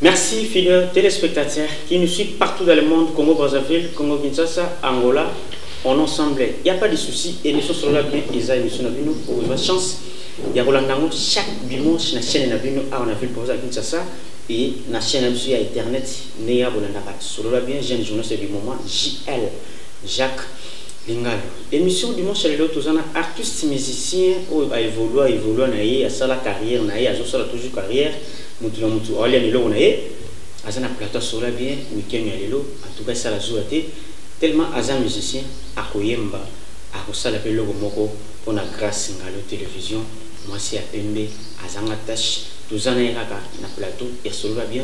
Merci, fidèles téléspectateurs qui nous suivent partout dans le monde, Congo, Brazzaville, Congo, Kinshasa, Angola. On ensemble, il n'y a pas de souci. Émission sur la bien, ils ont émission Nabino pour votre chance. Il y a Rolandango chaque dimanche, la chaîne Nabino, on a vu le projet à Kinshasa. Et la chaîne Nabino à Internet, Néa Rolandaka. Sur la bien, jeune journaliste du moment, JL, Jacques Lingalo. Émission dimanche, les autres, artistes musiciens, à évoluer, à faire la carrière, à faire toujours carrière. Mutu oli lelo na ye azana plateau sur la bien weekend ya lelo en tout cas ça la joué tellement azan musicien akoyemba akosala pe loko moko pona grâce ngalo télévision moi c'est à pembe azanga tâche tozana yaka na plateau et sur la bien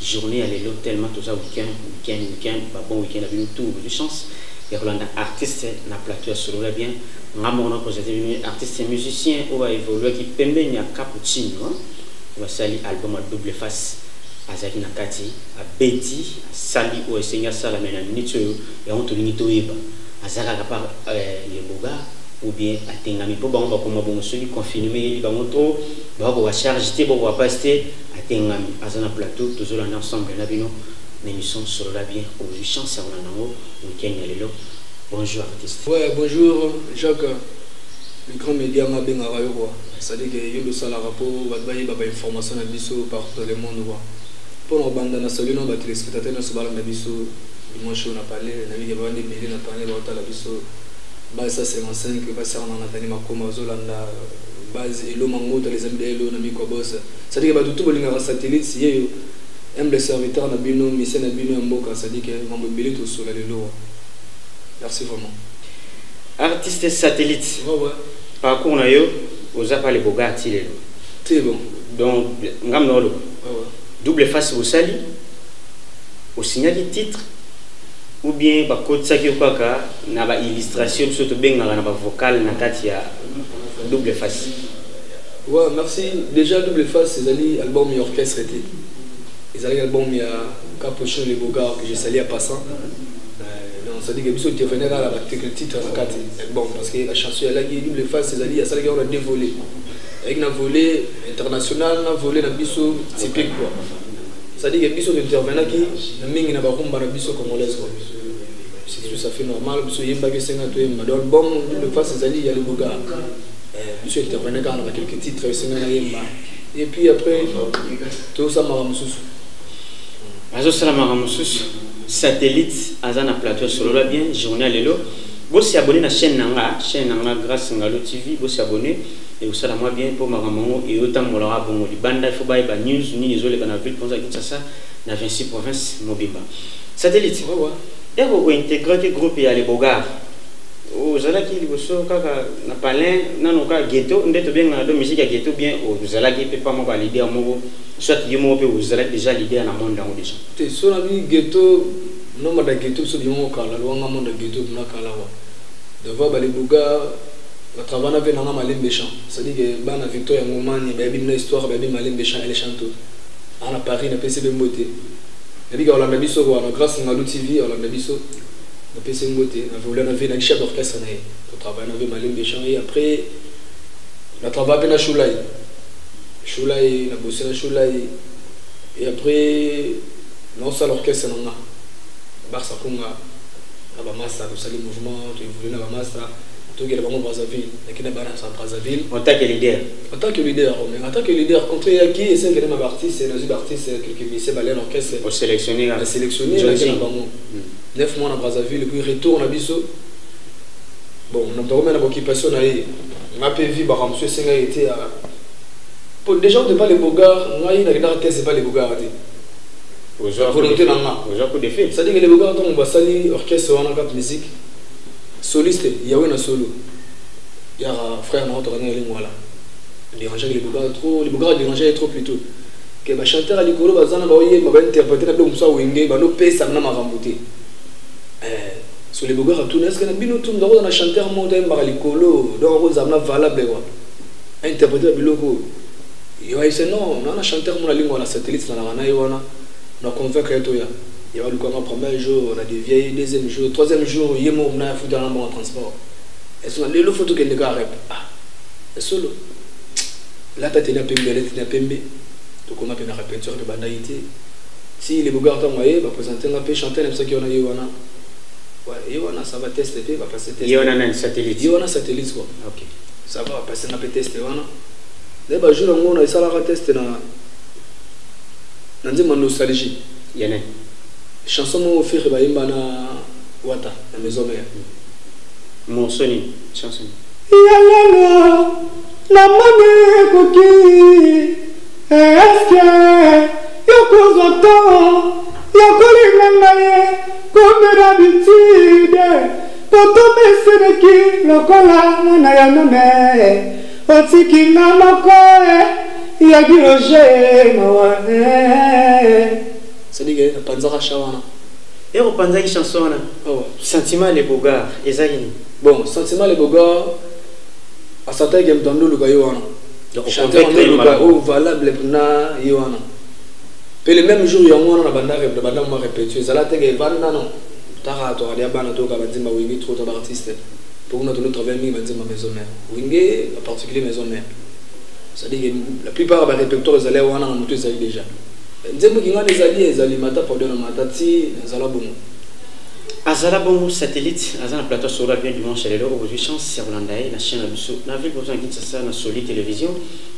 journée ya lelo tellement toza weekend ba bon weekend na bino tout de chance ya kolanda artiste na plateau sur la bien ngamo na posé artiste musicien ou va évoluer qui pembe nya cappuccino Wasali album à double face Azaki Nakati à Betty Sali ou Seigneur Salamena Nito et on te limite au Eba Azaka par les boga ou bien à Tengami pour bon comme bon celui confiné il va montrer va charger pour va passer à Tengami Azana plateau toujours en ensemble là bino l'émission sur la bien au chance on en haut week-end yalelo bonjour artiste. Ouais bonjour Jacques. Les grands médias m'ont bien arrêté quoi. C'est-à-dire que y a le salaire rapport, va bailler ba information na biso partout dans le monde quoi. Pour nos bandes na salut nos téléspectateurs na so bala na biso dimanche on a parlé na vie bande médias na parlé ba la biso base 55 ba ça on a tani makoma zolanda base elo mango dans les amis de elo na mi ko boss. C'est-à-dire que ba tout bolinga ba satellite si yo humble serviteur na bino mission na bino mboka c'est-à-dire que mambo belé to sur le lo. Merci vraiment. Artiste satellite. Ouais. Par contre, on a eu aux appels Boga Tilelo. C'est bon. Donc, Ngamnolo. Double face au sali, au signal du titre, ou bien par code Saki Opaka, n'a pas illustration, surtout bien n'a pas vocal, n'a pas double face. Ouais, merci. Déjà, double face, c'est l'album orchestre été. Ils allaient l'album il y a Capuchon les Bogards que j'ai sali à passant. C'est-à-dire que tu venais à la titre bon parce que la chanson elle a double face c'est-à-dire il y a ça qui on a dévolé avec un volet international un volet na biso typique quoi c'est-à-dire que biso intervenant qui na mingi na bakumba na biso congolaise quoi c'est tout ça fait normal biso yemba que 50 yemba donc bon double face c'est-à-dire il y a le boga biso intervenant quand on a quelques titres na yemba et puis après tout ça mara mususu azo sala mara mususu satellite azana plateau sur la bien journée lelo vous si abonné na chaîne nanga grâce ngalo TV vous si abonné et vous sala moi bien pour maramongo et autant molara bongo di banda faut ba news ni les na ville pour ça Kinshasa na 26 provinces mobimba satellite et vous intégrer que groupe ya les bogards vous allez qui liboso kaka na palin nano ka ghetto ndeto bien na do musique ya ghetto bien vous allez qui peut pas mo valider mo soit yemo pe vous allez déjà leader na monde dans déjà te so na bi ghetto no ma da ghetto so yemo kala lo nga monde ghetto na kala wa devant ba les bogards la travail avec nanga malembe chant c'est-à-dire que bana Victor ya ngomani ba bi na histoire ba bi malembe chant elle chante à Paris na PC Mbote et puis on a biso quoi grâce à Ngalo TV on a biso na PC Mbote na voulu na vie na chef d'orchestre na on travaille avec malembe chant et après on travaille avec na Choulai na bossé na Choulai et après non ça l'orchestre na Barça Konga na ba master to sali mouvement to évoluer na ba master to que bango Brazzaville lakini bana sa Brazzaville en tant que leader mais en tant que leader contre qui et c'est que ma artiste c'est nos artistes quelques lycées ballet l'orchestre au sélectionner la bango 9 mois na Brazzaville et puis retour na biso bon on a dormi na occupation na ma PV ba monsieur Senga était à pour déjà on ne pas les bogards moi il n'a rien c'est pas les bogards volonté nanga aux de fait c'est-à-dire que les bogards on va salir orchestre on a cap musique soliste il y a un solo il y a frère notre voilà déranger les bogards déranger trop plutôt que ba chanteur à l'école bazana ba oye ba interpréter na donc ça wenge ba no pesa na marambuté sur les bogards tout est-ce que na bino tout ndako na chanteur monte ba l'école donc on zamna valable quoi interpréter biloko yo c'est non on a chanteur mon ligne la satellite na na wana na convaincre to ya il va le premier jour on a des vieilles deuxième jour troisième jour yemo na foutu dans le transport et sont les photos que les gars rep solo là tu as tenu pembe donc on a fait une répétition de banalité si les Bogards ont présenté un peu chanter, même ça qui on a eu. Ouais, ça va tester, va passer tester. Il y en a un satellite. Il y en a un satellite, quoi. Ok. Ça va passer un peu tester. D'ailleurs, je on a ça test dans nostalgie. Il y en a. Chanson mon frère ba imbana wata na maison mère. Mon soni chanson. Yalala la mane koki est-ce yoko zoto yoko lingaye comme d'habitude toto meseneki lokola na ya nome otiki na moko ya giroje mawa. C'est-à-dire que Panzara Shawana. Et au Panzara chanson, Sentiment les Bogards, Ezagini. Bon, Sentiment les Bogards, à sa taille, il y a un peu de chanteur valable pour na Yoana. Puis le même jour, il y a un banda répété. Zala tege vanda non. Tara to alia bana to kabazima wingi trop d'artistes. Pour nous travailler mi bazima maison mère. Wingi en particulier maison mère. C'est-à-dire que la plupart des répertoires zala wana na mutu zali déjà. Nzembo kinga les alliés mata pour donner matati zala bongo. Azala bongo satellite, azana plateau solar bien dimanche à l'heure aujourd'hui chance c'est Rolandaï la chaîne Abisso. Na ville besoin Kinshasa na Soli télévision.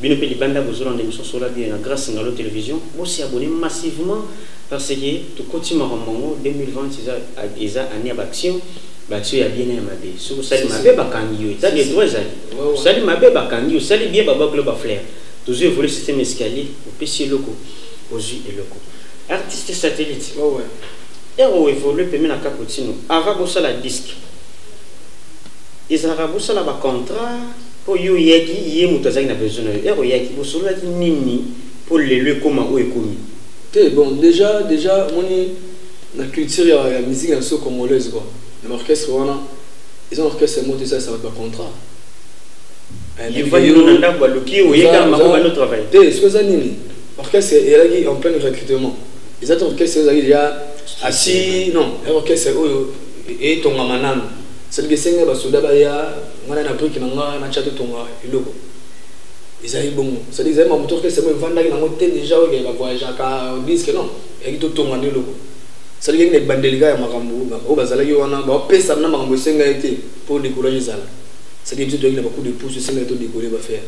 Bino pe libanda besoin d'émission solar bien na grâce ngalo télévision. Vous s'y abonnez massivement parce que tout continue en 2020 ils a année d'action. Baction ya bien aimé. So sali mabe bakangi yo, ça des droits ali. Sali mabe bakangi yo, sali bien baba club à flair. Toujours évoluer système escalier au PC locaux. Aux yeux et locaux. Artiste satellite. Ouais. Et on évolue permet la capotino. Avant ça la disque. Ils ont ça la contrat pour yo yaki yé mutazaki na besoin. Et on yaki pour cela qui nini pour les lieux comment ou économie. Bon déjà moni la culture la musique en so congolaise quoi. L'orchestre wana ils ont orchestre monté ça va pas contrat. Il va nous nanda kwa loki ou yeka mako no travail. Ce que ça nini l'orchestre est en plein recrutement. Les autres orchestres sont déjà assis, non, l'orchestre est ton manan. C'est que c'est un basoda baya, on a appris qu'il y a un chat de ton iloko. Ils arrivent bon. C'est des amis, mon orchestre, c'est moi, vendeur, il a monté déjà, il va voyager à disque, non, il y a tout ton iloko. C'est que les bandeliga à Marambo, au Bazala, il y a un peu ça, Marambo, c'est un été pour décourager ça. C'est que tu as beaucoup de pouces, c'est un été décoller, va faire.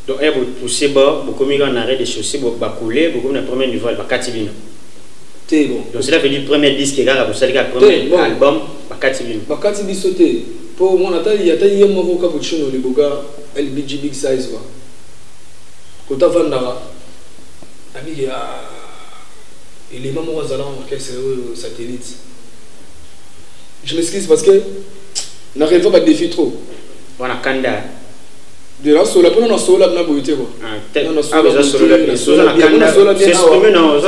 Donc, vous poussez bas, vous communiquez en arrêt de chaussées, vous couler, vous communiquez la première niveau, vous katibino. C'est bon. Donc, cela veut dire le premier disque, vous savez, le premier album, vous katibino. Vous katibino sauté. Pour mon attaque, il y a un mot cappuccino, les bogas, LBG Big Size. Quand tu as Vandara, il est maman Zala en orchestre satellite. Je m'excuse parce que je n'arrive pas à défier trop. Voilà, Kanda. De la sola, pour nous, sola, na boité quoi. Ah, sola, sola, Kanda. C'est ce que nous,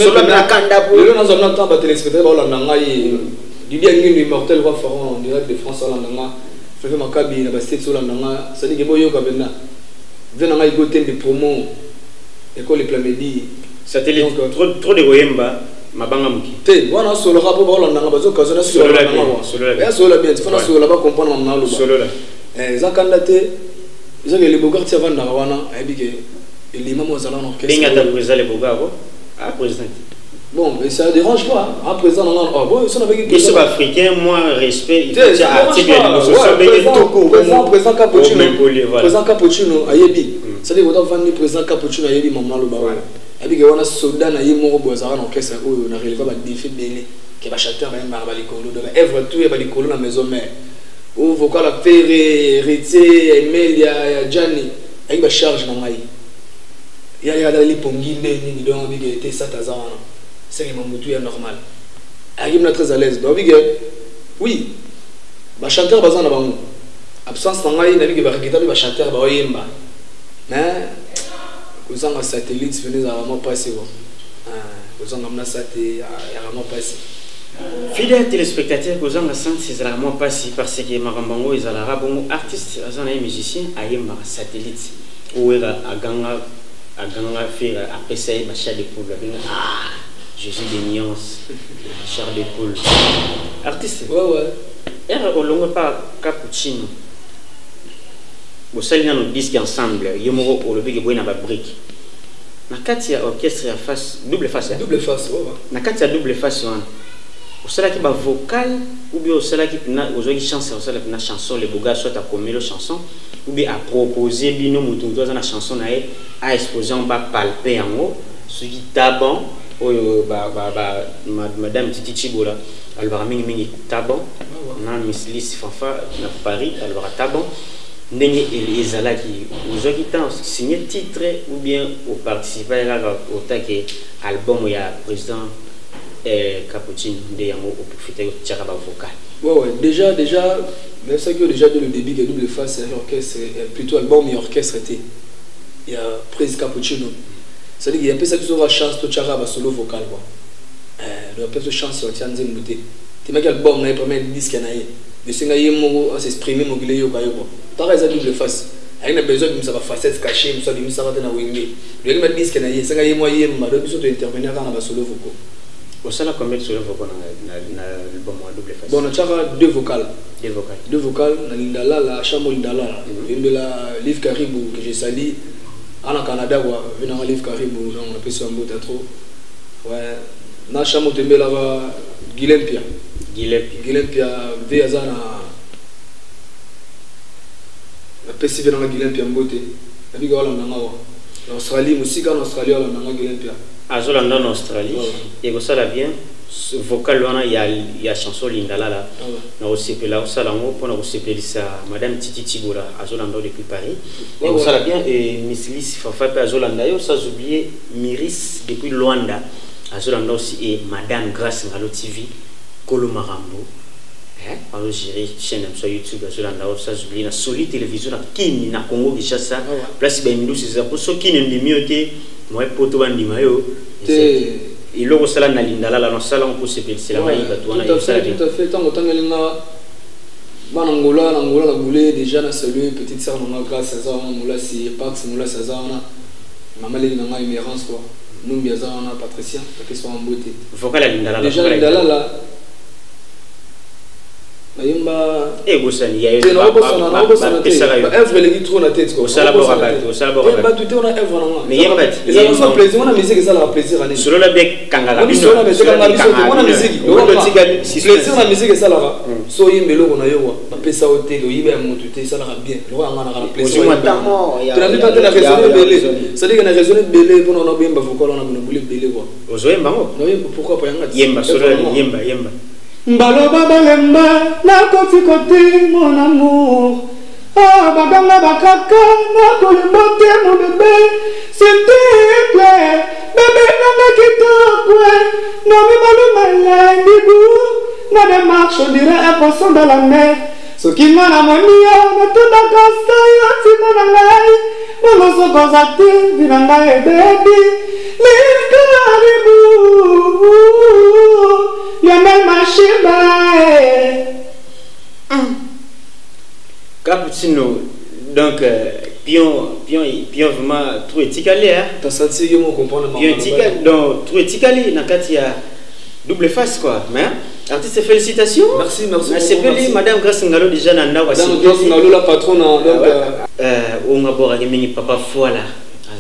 sola, na Kanda. Le nous avons entendu téléspectateur, on a eu Didier Nguyen immortel va faire en direct de France en Langa. Fait ma cabine, na bastet sola Langa. Ça dit que boyo kabena. Venant à écouter des promos, école les Plamedi. Satellite, trop de Goyemba. Mabanga muki. Te, wana solo rapo ba Langa bazo kazona solo la bien. Solo bien, tu fais solo là-bas comprendre mon nalo. Solo là. Zakandate. Ils ont les Bogards qui avant d'Arawana, et les mamans aux allants orchestre. Bien à présent les Bogards, à présent. Bon, mais ça ne dérange pas. À présent, on a bon, ça n'avait qu'ils sont africains, moi, respect. Il faut dire article présent Cappuccino. Présent Cappuccino, Ayebi. C'est-à-dire qu'on a vendu présent Cappuccino, Ayebi, maman le baron. Et puis, on a soldat, Ayebi, Bozara, orchestre, où on n'arrive pas à défier Bélé, qui va chanter un marbalicolo, de la Èvre, tout est balicolo dans la maison mère. Ou vocal à Ferré, Rité, Emelia, Gianni, avec ma charge dans maï. Il y a des pongines, ni donc il était ça tazan. C'est que mon moutou est normal. Il est très à l'aise. Donc oui, ma chanteur bazan avant. Absence dans maï, navigue par guitare, ma chanteur ba oyemba. Mais vous en satellite, venez à vraiment passer. Vous en amenez satellite, à vraiment passer. Fidèles téléspectateurs, vous en sentez c'est vraiment passé parce que Marambango est à bon artiste, un musicien, à Yemba satellite, ou à Ganga faire après ça, ma chair de poule. Jésus des nuances, chair de poule. Artiste, et on ne pas Cappuccino. Vous savez, nous disons ensemble, il y a un peu de brique. na kati ya orchestre ya face double face. Double face, na kati ya double face wana. Osala ki ba vocal ou bien osala ki na ozo ki chance osala na chanson les boga soit à commettre chanson ou bien à proposer bino mutu dans na chanson na e a exposer on ba palper en haut ce qui taban oyo madame Titi Chibola albara mingi taban na Miss Liss Fanfa na Paris albara taban ndenge ezala ki ozo ki tan signer titre ou bien au participer là au taquet album ya président Cappuccino de Yango pour profiter de tirer vocal. Ouais, déjà, mais c'est que déjà dès le début que double face c'est un orchestre, plutôt album et orchestre était. Il y a prise Cappuccino. C'est-à-dire qu'il y a un peu ça qui aura chance de tirer solo vocal quoi. Il y a un peu de chance de tirer en zénouté. Tu m'as dit album n'a pas même disque n'a eu. Mais c'est qu'il y a s'exprimer mon guillet au caillou quoi. T'as raison double face. Il y a besoin de ça va facette cachée, ça de ça va dans wingé. Il y a disque n'a eu. C'est qu'il y a moyen de besoin d'intervenir dans la solo vocal. Au salaire combien de solo vocaux dans l'album double face? Bon, on a deux vocales. Deux vocales. Na Lindala, la chambre Lindala. Une de la Livre Caribou que j'ai sali. En Canada, on a un Livre Caribou, on a pu se embouter trop. Ouais. Na chambre de là-bas, Guilempia, Véazana. La PCV dans la Guilempia Mbote. La Biga en Australie, musique en Australie, on a Guilempia. Azolanda en Australie, et ça la bien, ce vocal là, il y a chanson Lindala là, na OCP là, ça là, on a OCP ça, Madame Titi Chibola, Azolanda depuis Paris, et ça la bien, et Miss Liss Fafa Azolanda, et ça oublié Miris depuis Luanda, Azolanda aussi et Madame Grace Ngalo TV, Kolo Marambo, alors gérer chaîne sur YouTube, Azolanda, ça oublié la solide télévision, qui na Congo Kinshasa, place Bendou, c'est ça pour ceux qui n'aiment mieux moi poto bandi mayo et logo sala na Lindala la salon pour se c'est la maïba toi na tout à fait tant ngelinga bana ngola la boulé déjà na saluer petite sœur na grâce à ça moula si pax moula ça na maman les na émérance quoi nous bien ça na Patricia qui sont en beauté vocal la Lindala déjà Lindala là Mayimba Bosani ya œuvre les trop na tête quoi au ba tout on a œuvre mais yemba les gens plaisir on a musique ça la plaisir année solo la bec kangara bino solo la bec kangara on a musique plaisir na musique ça la so yembelo on a yo ba pesa hotel yiba mutu te ça la bien lo ngana la plaisir tu n'as pas la raison belé ça dit que na raison belé pour on a bien ba vocal on a boulé belé quoi ozoyemba ngo pourquoi pas yemba solo yemba Mbaloba balemba na koti côté mon amour. Ah baganga bakaka na kolimbote mon bébé. S'il te plaît, bébé nanga kitoko. Na mi baluma l'indibou. Na démarche on dirait un poisson dans la mer. Ce qui m'a amonia na tout la casta yoti manangai. Mono so kozati vinangai baby. Caribou, Lionel Machiba. Cappuccino, donc pion vraiment trop éticalé hein. T'as senti que mon comprendre pion éticalé donc trop éticalé na kati ya double face quoi mais artiste félicitations. Merci. C'est belle Madame Grace Ngalo déjà na ndawa. Madame Grace Ngalo la patronne donc on a bora mingi papa voilà.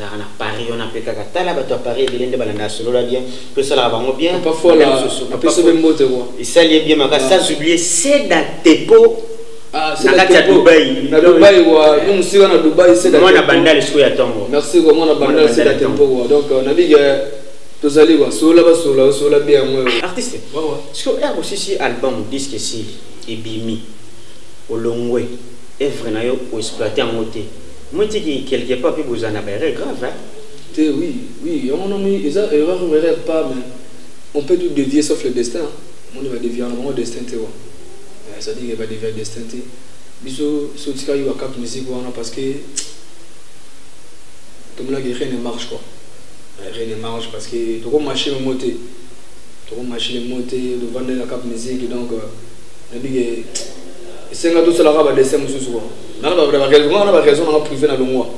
À Paris, on a appelé Kakatala, à Paris, il y a des solo là bien, que ça va bien. Parfois, là, et ça y est bien, mais ça oublier, c'est d'Atepo. Ah, c'est Dubaï. Dubaï, nous sommes à Dubaï, c'est moi, la bandale, je suis à Tongo. Merci, comment la bandale, c'est d'Atepo. Donc, on a dit que tous allez voir, sur la bien. Artiste, parce que aussi, si album, disque, si, et bimi, au long way, œuvre, ou exploiter en moté. Moi, je dis que quelque part, vous en avez grave. Hein? Oui, on a mis, ils ne pas, mais on peut tout dévier sauf le destin. On va dévier le destin. Ça dit qu'il va dévier le destin. Bisous, ce qui est cap musique, parce que tout le monde rien ne marche. Rien ne marche parce que tu vas marcher le moté. Tu vas marcher le moté, tu vas vendre la cap musique. Donc, on dit que c'est un tout seul arabe à destin. On a raison on a privé dans le mois.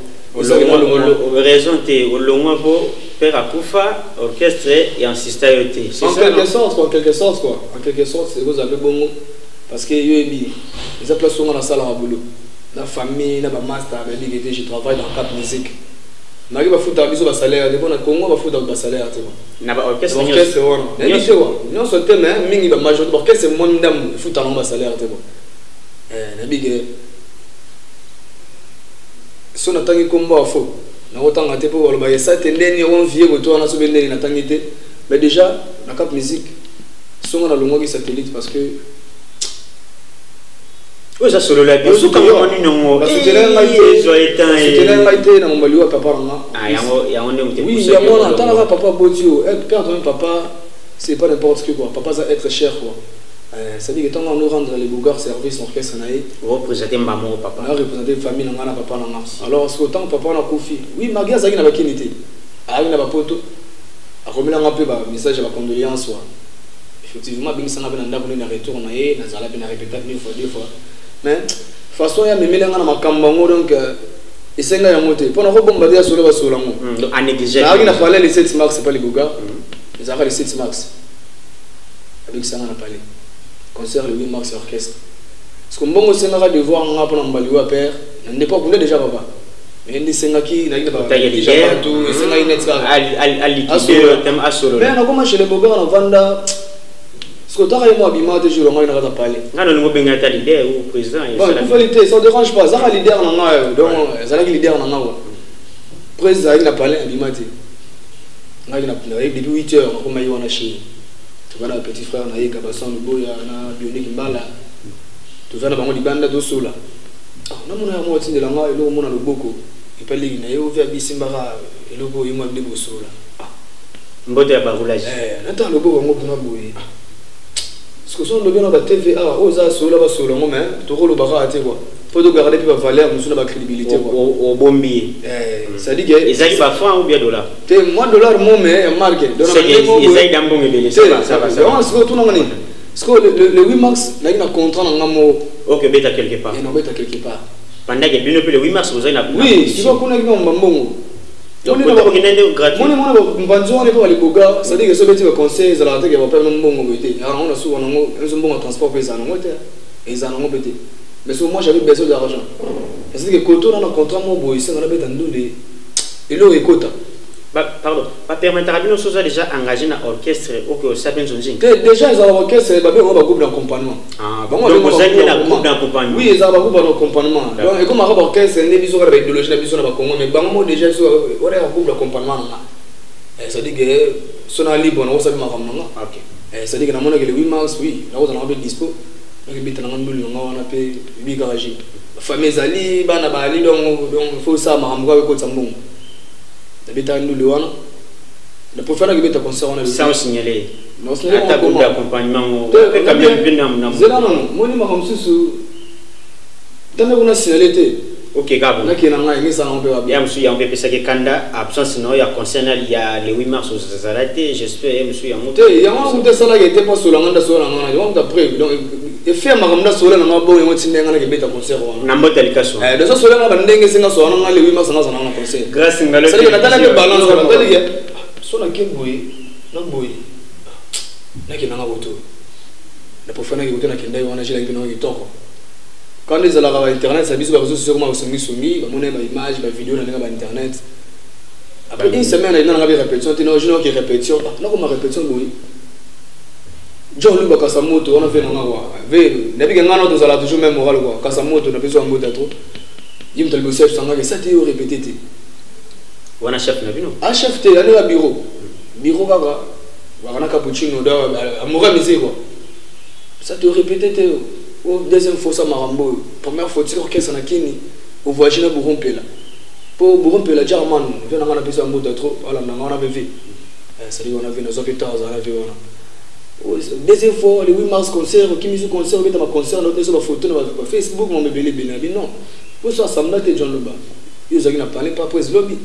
Raison t'es au long pour faire à Koufa orchestre et insister à yoter. En quelque sorte c'est vous avez bon parce que yobi les applaudissements dans la salle à boulot. La famille, la master avait dit que je travaille dans cap musique. naki bafuta biso ba salaire de bona Congo bafuta ba salaire te na ba orchestre wana ne biso wa non so te mais mingi ba majorité orchestre mon ndam futa no ba salaire te na bige so na tangi komba fo na otanga te po ba yesa te ndeni on vie ko to na so bendeni na tangi te mais déjà na cap musique so na longo ki satellite parce que ça solo la bio quand on non parce que là été na mbali wa papa nga ya on est oui ya mon attends là papa Bodio être père de papa c'est pas n'importe quoi papa ça être cher quoi ça dit que tant on nous rendre les bougars service orchestre naï représenter maman papa on représenter famille nga na papa nga alors ce autant papa na kofi oui magia zaki na bakinité ali na bapoto akomela nga pe ba message ba condoléances wa effectivement bingi sanga bena ndako na retour na ye na zala bena répéter une fois deux fois mais façon ya memela nga na makamba ngo donc esenga ya moté pona ko bomba dia solo ba solo ngo a négliger na na parler les 7 max c'est pas les bougars les arrêts les 7 max avec ça na parler concert le 8 mars orchestre parce que mbongo senga de voir nga pona mbali wa père n'est pas connait déjà papa mais ndi senga ki na ina ba déjà tout senga ina tsaka al liquider thème à solo mais na comment chez les bougars na vanda ce que tu as moi bima de jour on a parlé ngano ngo benga ta leader ou président bon qualité ça dérange pas ça leader na nga donc ça la leader na nga président il a parlé bima te nga il a depuis 8 heures on mayi wana chez tu vois le petit frère na yeka basan boya na bionique mbala tu vois na bango libanda do sola na mona mo tindela nga elo mona loboko ipali na yo via bisimbara elo bo yimo abne bo sola mbote ya barulage nata loboko ngo tuna boye parce que son lobby na ba TVA oza sola ba solo ngo mais to ko lo ba raté quoi faut de garder puis ba valeur nous na ba crédibilité quoi au bombi ça dit que ezali ba franc ou bien dollar te moi dollar mo mais marqué donc ezali dambo ngebe ça va on se tout ngani parce que le 8 mars na ina contrat na ngamo OK beta quelque part et non beta quelque part pendant que bien le 8 mars vous avez na oui tu vois qu'on a ngam mbongo donc on a gratuit moi mbanzo on est pas les boga ça dit que ce petit conseil ça la tête va pas mbongo goité alors on a souvent un mbongo transport paysan on était et ça non pété mais moi j'avais besoin d'argent c'est que quand on a un contrat moi boy ça on a beta ndolé et là écoute pardon pas permettre à bien chose déjà engagé dans orchestre OK ça bien zonjing déjà ils ont orchestre ba bien on va groupe d'accompagnement donc vous avez un groupe d'accompagnement oui ils ont un groupe d'accompagnement donc et comme un orchestre ne biso ka ba idéologie na biso na ba Congo mais bango déjà so on a un groupe d'accompagnement ça dit que son ali bon on sabe ma femme non OK ça dit que na mona que le 8 mars oui là on a un dispo donc bita na ngandulu nga wana pe bi garage famille ali bana ba ali donc faut ça ma ramga ko tsambongo d'habiter nous le wana le pour faire que beta concert on a sans signaler non signaler un groupe d'accompagnement quand même zela non moni ma comme susu tande kuna signaler OK gabo na kina nga ngisa na mpe ya msu ya mpe pesa ke kanda absence no ya concernant il y a le 8 mars aux arrêtés j'espère msu ya moto ya ngo te sala ke te pas sur la nganda sur la ngana on d'après donc et faire ma ramda sur la ngana bo ngo tsindenga na ke beta concert wana na mbota likaso de ça sur la ngana ndenge singa so na le 8 mars na na concert grâce ngalo ça na tala ke balance na tala ke so na ke boy na boy na ke na ngoto na pour faire na ke boto na ke ndai wana jila ke no itoko quand ils allaient à internet ça biso ba réseaux sociaux comme songi ba mona ba image ba vidéo na ba internet après une semaine il y a une répétition tu n'as qui répétition non comme répétition boy John Luba Kasamoto on a fait na ngwa ve depuis que ngana to sala toujours même moral quoi Kasamoto na besoin mbote trop il me t'a le chef sanga que ça tu répéter wana chef na bino ah chef te aller à bureau kaka wana cappuccino da amoura misé quoi ça tu répéter au deuxième fois ça marambo première fois tu orchestre na kini au voyage na burompela pour burompela german vient na besoin mbote trop voilà na on avait vu ça dit on a vu nos hôpitaux on a vu on deuxième fois le 8 mars concert qui musique concert on met ma concert noter sur ma photo na Facebook mon bébé bien non pour ça ça me John Luba ils ont parlé pas pour lobby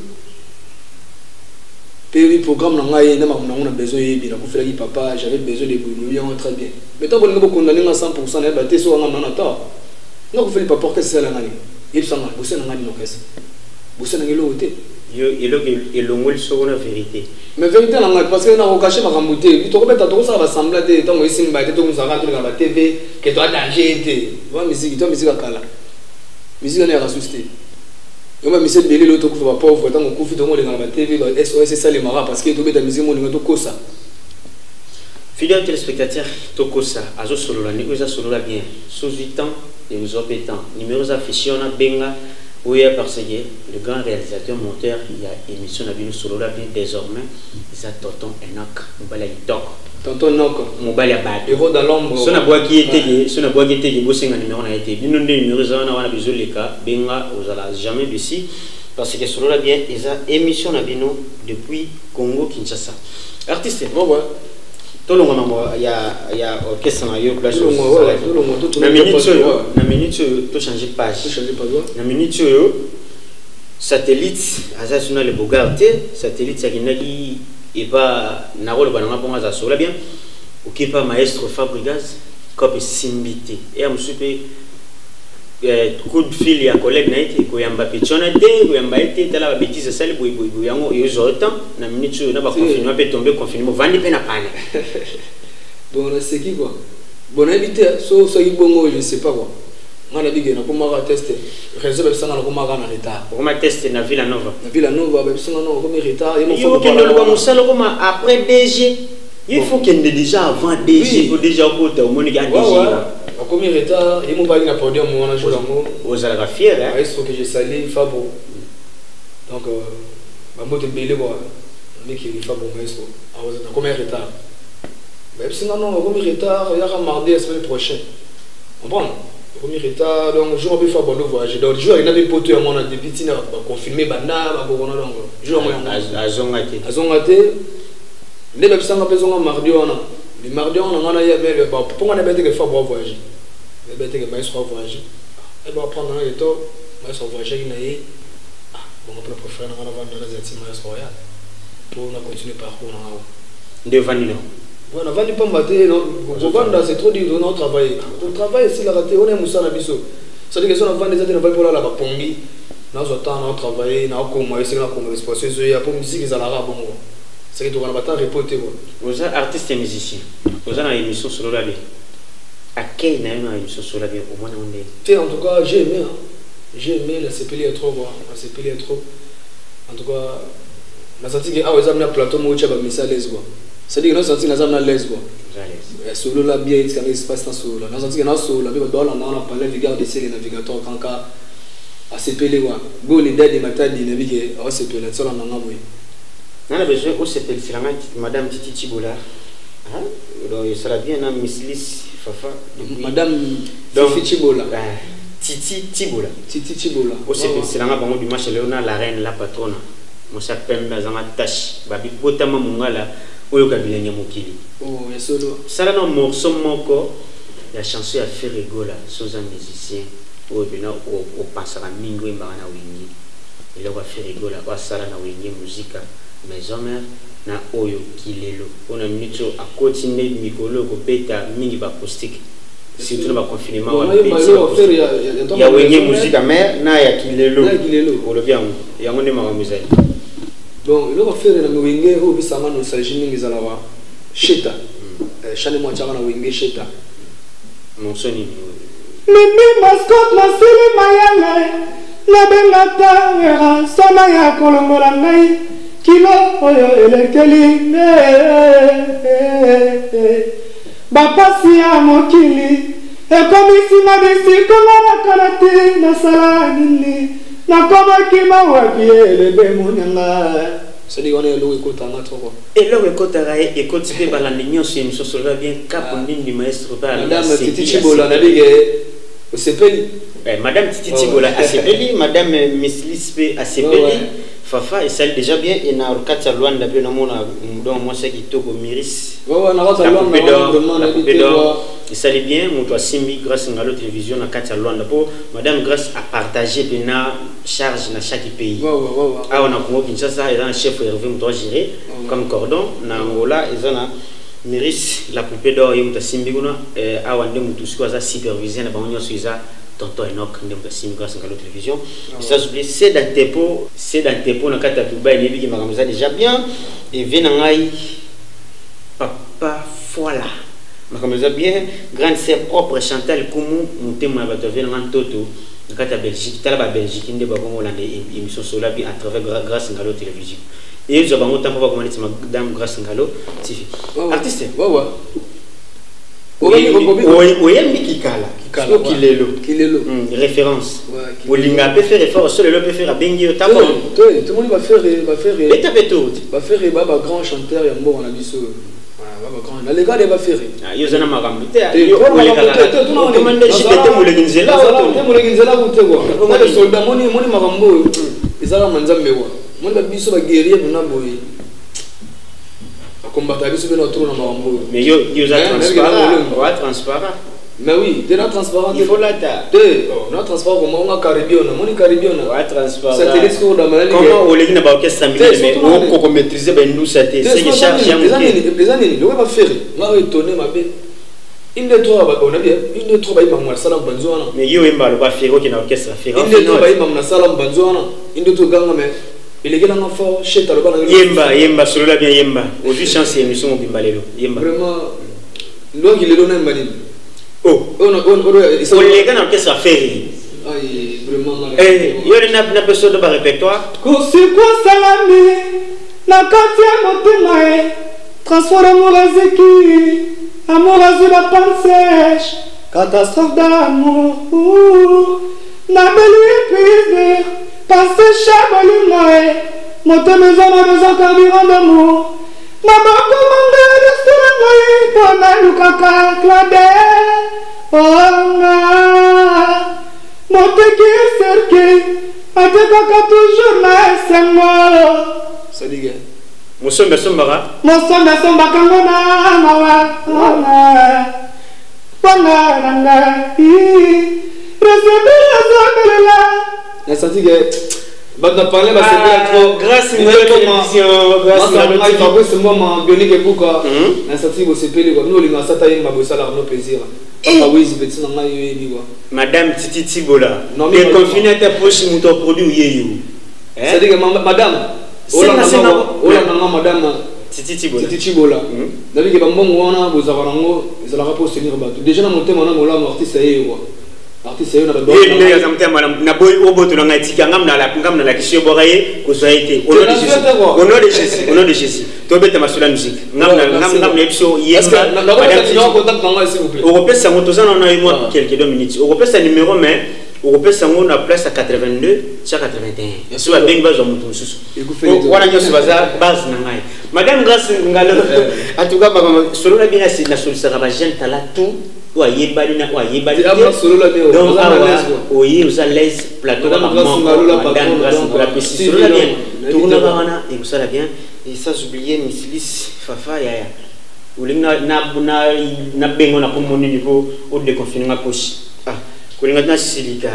puis programme na ngai na on a besoin de ko faire papa j'avais besoin de bouillon très bien mais tant qu'on condamner à 100% na baté so ngana na ta na ko faire papa que c'est la ngani il s'en va bosser na ngani no kesa bosser na ngelo oté yo elongol so na vérité mais vérité na ngai parce que na ko cacher ma rambuté to ko beta to ça va sembler te tant isimba te to nous arrête dans la TV que toi danger te va musique kala musique na ressuscité on va miser belé l'autre coup va pauvre tant qu'on coupe tout le monde dans la TV SOS ça les marats parce que tout bête musique mon numéro kosa. Fidèles téléspectateurs, Tokosa, Azo Solola, Nikosa Solola bien, sous 8 ans et nous opétants. Numéros affichés, on a Benga, oui, parce que le grand réalisateur monteur, il y a émission Nabino Solola bien désormais, il a Tonton Enoch, Mobala Itok. Tonton Enoch, Mobala Bad. Héros dans l'ombre. Son abois qui était, son abois qui était, il bosse un numéro, on a été. Bien, nous, des numéros, on a besoin de cas, Benga, vous allez jamais ici, parce que Solola bien, il y a émission Nabino depuis Congo, Kinshasa. Artiste, bon, ouais. Tout le monde il y a orchestre na yo place na minute to changer page na minute yo satellite asa suna le bogarté satellite sakinaki et pas na role bana bonga za sola bien okipa maestro Fabregas comme simbité et am super coup de fil ya collègue na été ko yamba pichona te ko yamba été tala ba bêtise sale boy yango yo zotan na minute na ba confinement peut tomber confinement vandi pe na pane. Bon c'est qui quoi bon habité so ibongo je sais pas quoi on a dit que na komara tester réserve ça na komara na retard on ma tester na Villa Nova ba ça non comme retard et il faut que le bon ça comme après DG il faut qu'il ait déjà avant DG pour déjà au monde qui a DG. Comme il retard, il m'a pas produit mon jour aux à la fière hein. Il faut que je salue Fabo. Donc ma mot de belé quoi. Mais qui est Fabo maestro. Comme il retard. Mais sinon non, comme il retard, il y a mardi la semaine prochaine. On prend. Comme il retard, donc jour on peut faire bon voyage. Donc jour il n'a pas poté à mon depuis tina confirmer banda ba corona donc jour moi azongate. Les personnes ont besoin mardi on a. Le mardi on a eu mais pour on a bête que faire bon voyage. Le bête que maestro voyage. Elle va prendre un éto, maestro voyage qui naïe. Ah, bon on peut préférer on va vendre dans les atimes maestro royal. Pour on continuer parcours on a. De vanilla. Bon on va pas mater non, on vendre c'est trop dur on travaille. On travaille ici la raté on est moussa na biso. Ça dit que si on vend des atimes on va pour là ba pongi. Dans ce temps on travaille, na ko moi c'est là comme l'espace so ya pour musique ils allaient bon. C'est que tu vas pas reporter vous êtes artiste et musicien vous avez une émission sur la vie à quel niveau une émission sur la vie au moins on est en tout cas j'ai aimé la CPL est trop quoi la CPL est trop en tout cas la sortie que ah vous avez un plateau moi tu vas mettre à l'aise quoi c'est dire que nous sorti nous avons à l'aise quoi solo la bien il y a espace dans solo la sortie que nous solo la bien dans on a parlé de garder c'est les navigateurs quand ka à CPL quoi go les dates de matin de naviguer à CPL ça on en a oui. On a besoin où s'appelle Madame Titi Tibola. Donc il sera bien à Miss Liz Fafa. Madame Titi Tibola. Titi Tibola. Titi Tibola. Où s'appelle Silanga Bango du match Léona la reine la patronne. Moi ça pembe dans ma tâche. Babi botama mungala oyo kabila nyamukili. Oh ya solo. Ça là non morceau moko la chanson a fait rigoler sous un musicien. Au bina au passera mingo et marana wingi. Il a fait rigoler au sala na wingi musique. Mes hommes na oyo kilelo on a minute à continuer mikolo ko beta mingi ba acoustique surtout ba confinement wa beta ya wenye musique mais na ya kilelo o lo bien ya ngone ma musique donc il va faire na wenge ho bisanga no nostalgie mingi za lawa sheta chane mo chaka na wenge sheta mon soni mimi mascot na sili mayale na bengata era sona ya kolongola ngai kilo oyo elekeli bapasi ya mokili ekomisi na bisika na kalati na sala nini nakomaki mawapi elebe monanga c'est-à-dire on est lo ekota na trop et lo ekota ga ekoti pe balandi nyonso émission sur la bien cap ndindi maestro ba madame Titi Tibola na dige au sepeli madame Titi Tibola a sepeli madame Miss Lispe a sepeli Fafa et celle déjà bien et na orkata Luanda pe na mona donc moi c'est qui toko miris na rata Luanda et ça allait bien mon toi simbi grâce à la télévision na kata Luanda pour madame grâce à partager na charge na chaque pays ah on a Congo Kinshasa et un chef Hervé mon toi gérer comme cordon na Angola et ça na miris la poupée d'or et mon toi simbi kuna ah wande mutu sikoza superviser na banyo suiza Tonton Enoch ndembasim grâce à la télévision ça s'oublie c'est dans tes pots na kata tuba et qui m'a déjà bien et venangai papa voilà m'a bien grande sœur propre Chantal Koumou mon témoin va te venir en toto Quand tu as Belgique, tu as la Belgique, tu as une émission sur la vie à travers grâce à la télévision. Et je vais vous dire comment madame grâce à la artiste. Oui, qui est là. Référence. Olinga peut faire effort, seul le peut faire à Bengi. Tout le monde va faire. Va faire un grand chanteur et un bon abisso. Les gars, ils vont faire. Ils ont un maram. Mais ils ont transparent. Mais oui, tu es transparent. Il faut la ta. Tu es transparent comme on a Caribbean. On est Caribbean. Ouais, transparent. Satellite dans la comment on les n'a pas orchestre mais on maîtriser ben nous ça c'est que charge les années le va faire. Là étonné ma bé. Une de trois on a bien. Une de trois ba imam salam banzoana. Mais yo emba le va faire aucun orchestre faire. Une de trois ba imam salam banzoana. Une de trois ganga mais il est grand fort chez Taloba. Yemba sur la bien yemba. Aujourd'hui chance émission bimbalelo. Yemba. Vraiment l'eau qui le donne malin. Oh, on les gars n'ont qu'à se faire. Il y a une personne de répertoire. Kusikwa salami, na katia motemae, transforme amour azul à panne sèche, catastrophe d'amour. Na belle prise, passé chabalumae, moto maison na besoin carburant d'amour. Na bakomande de soleil, pona lukaka clade. Oh na, moto qui est cerqué, ateka toujours na semmo. Ça dit que Mosombe sombara. Mosombe somba kangona mawa. Pona nanga. Recevez la zone là. Ça dit que Banda parler parce que trop grâce à la télévision, grâce à la télévision, c'est moi bionique et pourquoi na sati bo sepeli quoi nous linga sata yema bo sala no plaisir. Ah oui, c'est petit na ngai quoi. Madame Titi Tibola. Et confiné ta poche muto produit yeyo. C'est dire madame ola nanga madame Titi Tibola. Titi Tibola. Dabi ke bambongo wana bo zabarango ezala ka pour tenir bato. Déjà na motema na mola artiste yeyo quoi. Artiste yeyo na ba. Et les amtema na boy oboto na ngai ngam na la kisio boraye ko ça été au nom de Jésus. Tobeta masula musique. Ngam na episode yemba. Madame contact nanga s'il vous plaît. Européen ça motozana na moi quelques 2 minutes. Européen ça numéro mais Européen ça on a place à 82 sur 81. Sur la benga zo mutu susu. Wana nyoso baza base na ngai. Madame Grace ngalo en tout cas solo la bien c'est na solution ba jeune tala tout wa yebali na wa yebali. Solo la bien. Donc oui vous à l'aise plateau Madame Grace pour la précision solo la bien. Tourna wana et vous ça la bien et ça oublier Missilis Fafa ya. Ulinga na bengo na pomoni niveau au déconfinement poche. Kulinga silika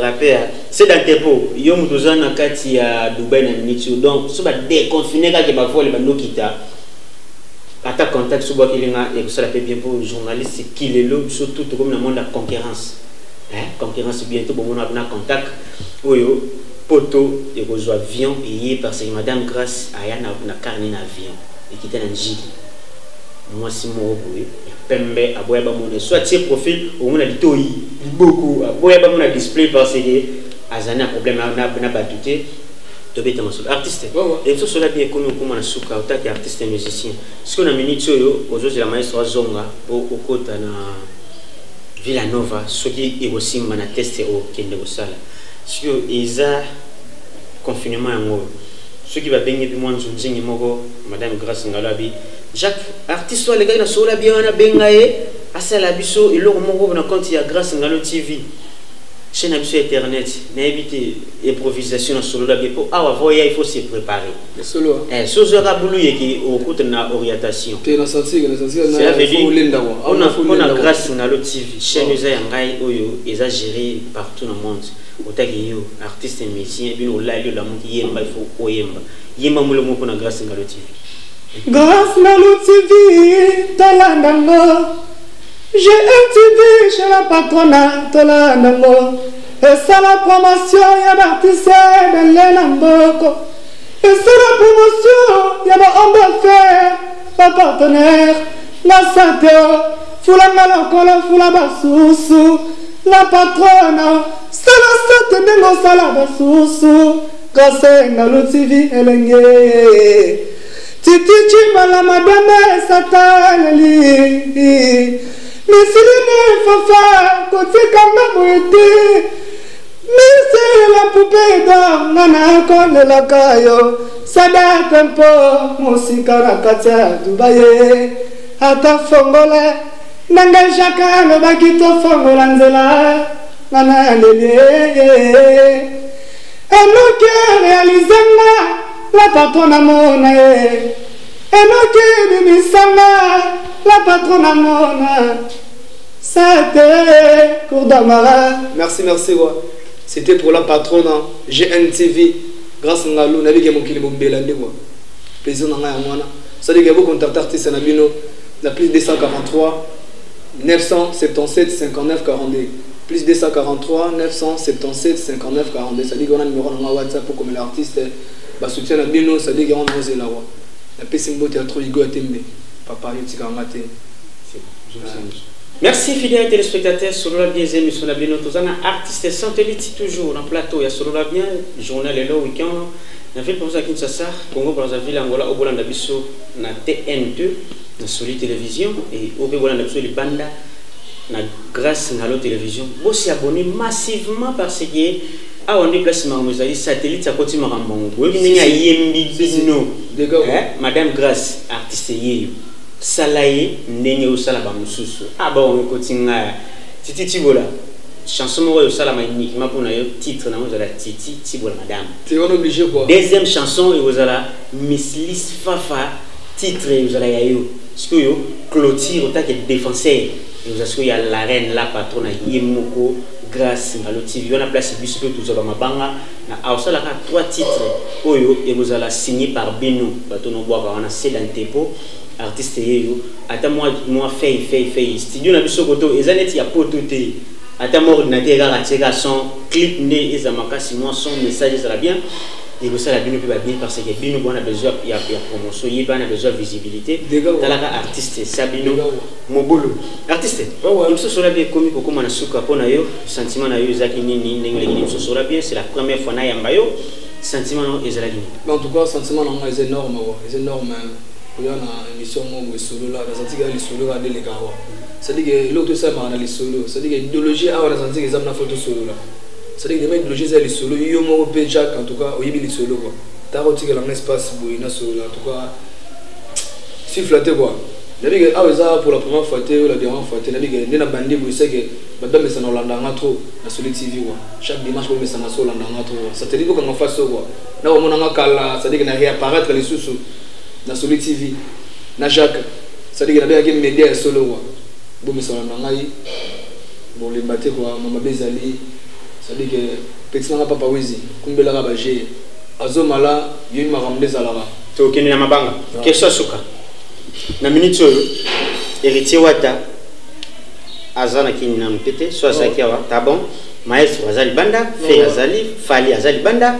rapper c'est dans tes pots yo mutuza na kati ya Dubai na Mitsu donc so ba déconfiné ka ke ba vole ba nokita ata contact so ba kilinga et ça la fait bien pour journaliste qui le lo surtout comme dans monde la concurrence concurrence bientôt bon on a na contact oyo poto et reçoit avion payé parce que madame Grace aya na carnet na avion et qui était dans Gili moi si mo boy pembe aboya ba mon soit ses profil au mon a ditoi beaucoup aboya ba mon a display parce que azana problème na batute to beta masul artiste et tout cela bien connu comme na suka otaki artiste musicien ce qu'on a minute yo ozozi la maestro zonga au kota na Villanova ce qui est aussi mana tester au kende osala ce que isa confinement yango ce qui va baigner puis moi nzunzingi moko madame Grace ngalabi Jacques artiste les gars na sola bien na bengaye asala biso iloko moko na compte ya Grace ngalo TV chaîne biso internet na éviter improvisation na solo la bien pour voya il faut se préparer solo sozo ka bulu yeki au coût na orientation te na sensi na on a Grace ngalo TV chaîne za ngai oyo eza géré partout dans le monde otaki yo artiste musicien bino la yo la muki yemba il faut oyemba yemba mulo moko na Grace ngalo TV. Grâce à l'outil, Tolandango. J'ai un TV chez la patronat, Tolandango. Et c'est la promotion, y'a l'artiste de l'Enamboko. Et c'est la promotion, y'a ma homme d'affaires, ma partenaire, la santé, Foula Malokolo, Foula Basusu, la patronat. sala sete ndenge osala basusu grâce na lo TV elenge titi chimbala madame sataleli misiline fafa kotikanga boyete misi la poupée d'or nana kolelaka yo sada tempo musika na kati ya Dubai ata fongola nanga jaka lobaki tofongola nzela nana lelie enoki réalisanga la patronne amona ye enoki bimisanga la patronne amona c'était cours d'amara. Merci quoi. C'était pour la patronne GNTV grâce à Ngalou nabi ke mokili bombelande quoi. Plaisir nanga ya mwana. Ça dit que vous contactez artiste na bino la plus 243 977 59 42 plus 243 977 59 42. Ça dit qu'on a numéro dans WhatsApp pour comme l'artiste ba soutien na bino, ça dit qu'on a osé la voix. La pesimbo théâtre Igo Atembe. Papa yotika ngate. Merci fidèles téléspectateurs, sur la bien émission de Bino Tozana, artiste satellite toujours en plateau, il y a sur la bien, journal et le week-end, la ville pour ça Kinshasa, Congo Brazzaville, Angola, Obolanda Bisso, na TN2, na Soli Télévision, et Obolanda Bisso, les bandes, na grâce à la télévision, vous s'y abonnez massivement parce que, ah, on est placé dans les satellites, ça continue à remboursser. Vous venez à Yembi Bino, Madame Grâce, artiste Yeyo. Salaye ndenge osala ba mususu bon kotinga titi tibola chanson mo osala ma uniquement pour na yo titre na ozala titi tibola madame tu es obligé quoi. Deuxième chanson et osala Miss Lis Fafa titre et osala yayo parce que yo clôture autant que défenseur et osala ya la reine la patronne Yemoko grâce à l'autre TV on a placé biso tout ça ba mabanga na osala ka 3 titres oyo et osala signé par Beno bato no boaka on a c'est dans tempo artiste yeyo ata moi fait studio na biso koto ezaneti ya potote ata mo ordinateur ga rateka son clip né ezamaka si moi son message ça va bien et vous ça la bien peut bien parce que bino on a besoin il y a promotion il y a besoin visibilité talaka artiste sabino mobulu artiste on se sera bien commis pour comment na suka pona yo sentiment na yo zaki nini ndenge ngini se sera bien c'est la première fois na yamba yo sentiment ezala gini en tout cas sentiment na moi est énorme il y a une émission où solo là, ça dit que les solo là les gars. Ça dit que l'autre ça m'a les solo. Ça dit que l'idéologie a on a senti que ça m'a photo solo là. Ça dit que même l'idéologie c'est les solo. Il y a mon page en tout cas, il y a les solo quoi. T'as reçu que l'espace où il y a solo en tout cas. Si flatté quoi. Il dit que ah ça pour la première fois ou la dernière fois, il dit que les bandits vous savez que madame mais ça n'a pas trop la Soli TV quoi. Chaque dimanche mais ça n'a pas trop. Ça te dit que on fasse ça quoi. Là on a kala, ça dit que na réapparaître les sous na Soli TV na Jacques ça dit que na bien que média solo quoi bon mais ça na ngai bon les baté quoi mama bezali ça dit que petit na papa wizi kumbela ka baje azomala yini makamde zalara to kini na mabanga kesho suka na minute oyo héritier wata azana kini na mpete so asaki wa tabon maestro azali banda fe azali fali azali banda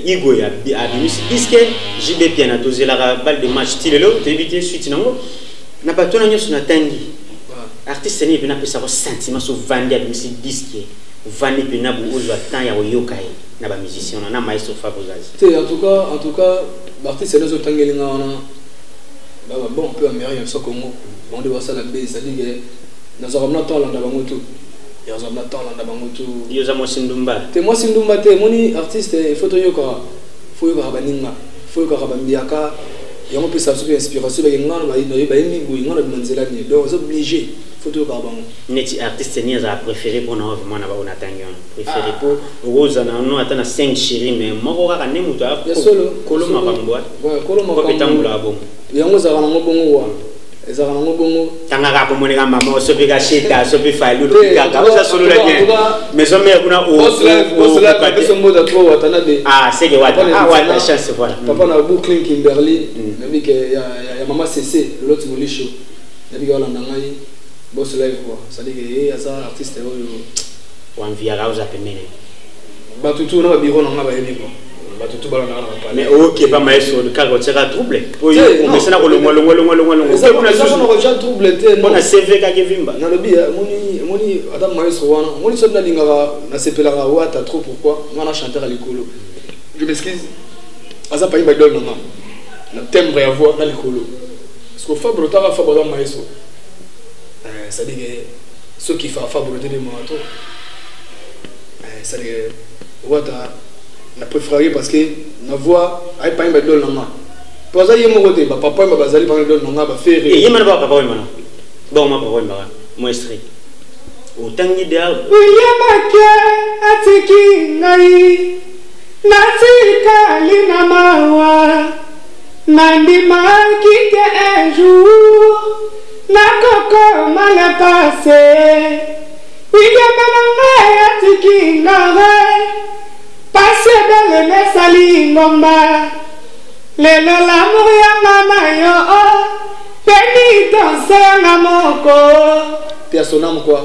Igo ya abimisi puisque JB Piana tozela balle de match tilelo t'éviter suite nango na bato na nyoso na tangi artiste ni bina pesa ko sentiment so vandi abimisi disque vandi pena bu ozo temps ya yokai na ba musicien na maestro Fabozazi en tout cas l'artiste no so tangelinga ona bon peu américain so Congo bon de voir ça la base ça dit que na zo ramna temps là bango tout il y a un temps là bango tout yo za mo sindumba te moi sindumba te moni artiste photo yoka faut yoka baninga faut yoka bambiaka ya mo pesa super inspiration ba ngana ba yini ngui ngana manzela ni donc c'est obligé photo yoka bango neti artiste ni za préféré pour na vraiment na ba on attend préféré pour rosa na no atana 5 chéri mais moko kaka ne mutu a koloma bangwa ouais koloma ko petangula bongo yango za kana ngobongo wa ezaka nango bongo tanga ka bomone ka mama sopi ka sheta sopi falu ka ka solo la bien mais so me kuna o ka peso mboda trop watana de c'est que wata chance voilà papa na Brooklyn Kimberly nabi ke ya mama CC l'autre molisho nabi ka olanda ngai boss live quoi ça dit que asa artiste oyo wan via causa pemene batutu na biro na ngaba yebi quoi tout ballon na pas. Mais OK pas maestro le cas retira trouble. Pour on mais ça na ko longo. Ça on déjà trouble té. On a CV ka kevimba. Na lobi moni adam maestro wana. Moni so na linga na sepela ga wata trop pourquoi? Moi na chanteur à l'écolo. Je m'excuse. Asa pa imba dol na na timbre ya voix na l'écolo. Parce que Fabre tara Fabre dans maestro. Ça dit que ceux qui font Fabre de moto. Ça dit que wata na préféré parce que na voix ay pa imba dol na ma. Pour ça yemo côté ba papa imba bazali pa dol na ba faire. Et yema ba papa imba. Bon ma papa imba. Maestro. Autant idéal. Uyamake atiki ngai. Natika lina mawa. Nandima kite un jour. Nakoko mal passé. Uyamake atiki ngai. Passé dans le mesali ngomba. Lelo l'amour yanga yo. Peni danser na moko. Personnellement quoi?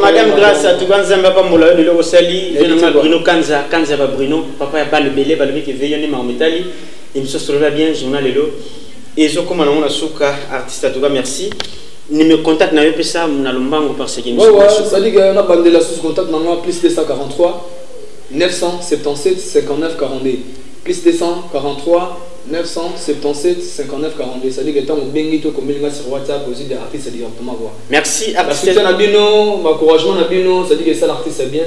Madame grâce à tout Banzamba pas mola de l'Osali, Bruno Kanza ba Bruno, papa ya bal belé balé qui veille ni marmetali, il me se trouve bien journal lelo. Et zo comme on a souka artiste tout merci. Ni me contacte na yo pesa na lombango parce que ouais ça dit que na bande la sous contact maintenant plus 243 977 59 42 plus 243 977 59 42. Ça dit que tant bengito comme il sur WhatsApp aussi des artistes directement voir. Merci artiste Nabino, encouragement Nabino, ça dit que ça l'artiste c'est bien.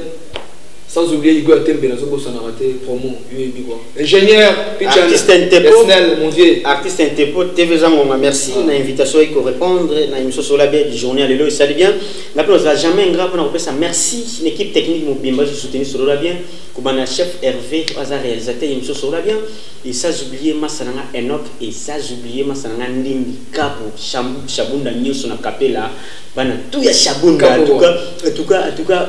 Sans oublier Hugo Atembe dans ce beau sonorité promo UEB quoi. Ingénieur artiste Intepo mon vieux artiste Intepo TV Zamonga merci na invitation il répondre na émission sur la belle du journée lelo ça bien. La plus jamais grave on a ça merci une équipe technique Mobimba je soutenir sur la bien comme chef Hervé Aza réalisateur émission sur la bien et ça j'oublier Massananga Enoch et ça j'oublier Massananga Ndimbi Kapo Chabunda Nyoso na Kapela bana tout ya Chabunda en tout cas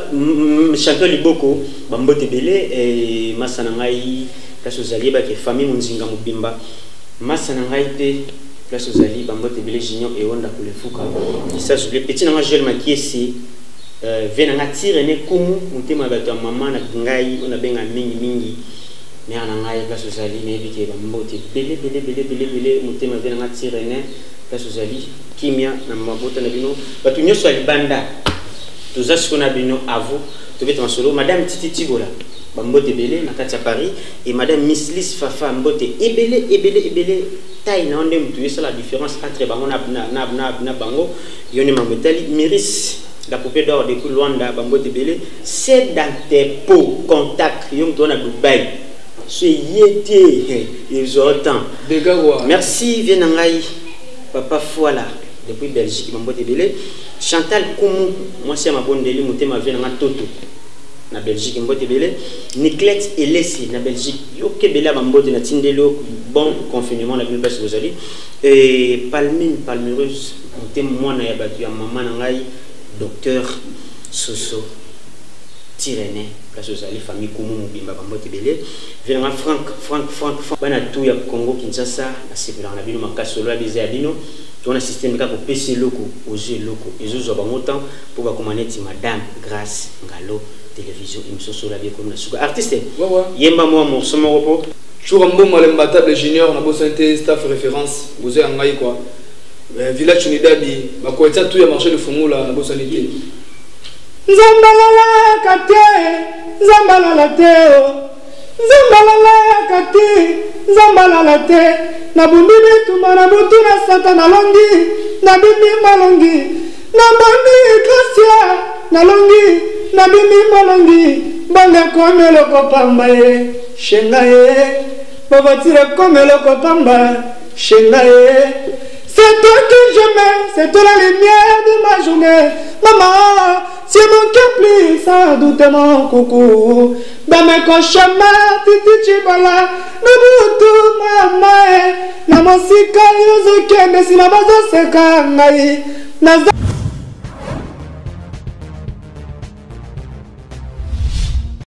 chanteur Liboko Bambote Belé et Massanangai place aux alliés que famille Munzinga Mobimba Massanangai te place aux alliés Bambote Belé Junior et Wanda pour le Fouka et ça j'oublier petit nanga Joël Makiesi venanga tire ne kumu mutema bato maman na ngai on a benga mingi mais on a place aux alliés mais bike Bambote Belé mutema venanga tire ne place aux alliés kimia na mabota na bino bato nyoso alibanda tozasi kona bino avo tobeta masolo madame Titi Tigola Bambote Belé na kati ya Paris et madame Miss Liz Fafa Mbote ebele taille na onde mtu yesa la différence entre bango na bango yoni mametali Miris la poupée d'or depuis Luanda Bambote Belé c'est dans tes pots contact yom to na Dubaï c'est yété ils ont temps merci vienangai papa Fouala depuis Belgique Bambote Belé Chantal Koumou moi c'est ma bonne deli mutema vienanga Toto na Belgique Mbote Belé Niclette Elesi na Belgique yo kebela Bambote na tindelo bon confinement na bien passe vous allez et Palmereuse mutema na ya batu ya maman na ngai docteur Soso Tirene place aux alliés famille Koumou Mobimba Bambote Belé venanga Franck bana tout ya Congo Kinshasa na sepela na bino makasolo ya beza ya bino on a système pour PC locaux aux yeux locaux et je ont autant pour va commander madame grâce ngalo télévision émission sur la vie comme la artiste yemba moi morceau mon repos Chourambo Malembatable junior na bosanté staff référence vous êtes en ngai quoi village Tunidabi ba ko etsa tout ya marché de Fungula na bosanité Zambalala kate zambalala teo zambalala kate zambalala te na bundini tumana mutu na sata na longi na bimi malongi na bandi Gracia na longi na bimi malongi banga komelo kopamba ye shenga ye babatire komelo kopamba shenga ye c'est toi que j'aime c'est toi la lumière de ma journée maman c'est mon cœur plus sans doute mon coucou dans mes cauchemars titi chibala Nabutu mama na mosika yozo kende sina bazo seka ngai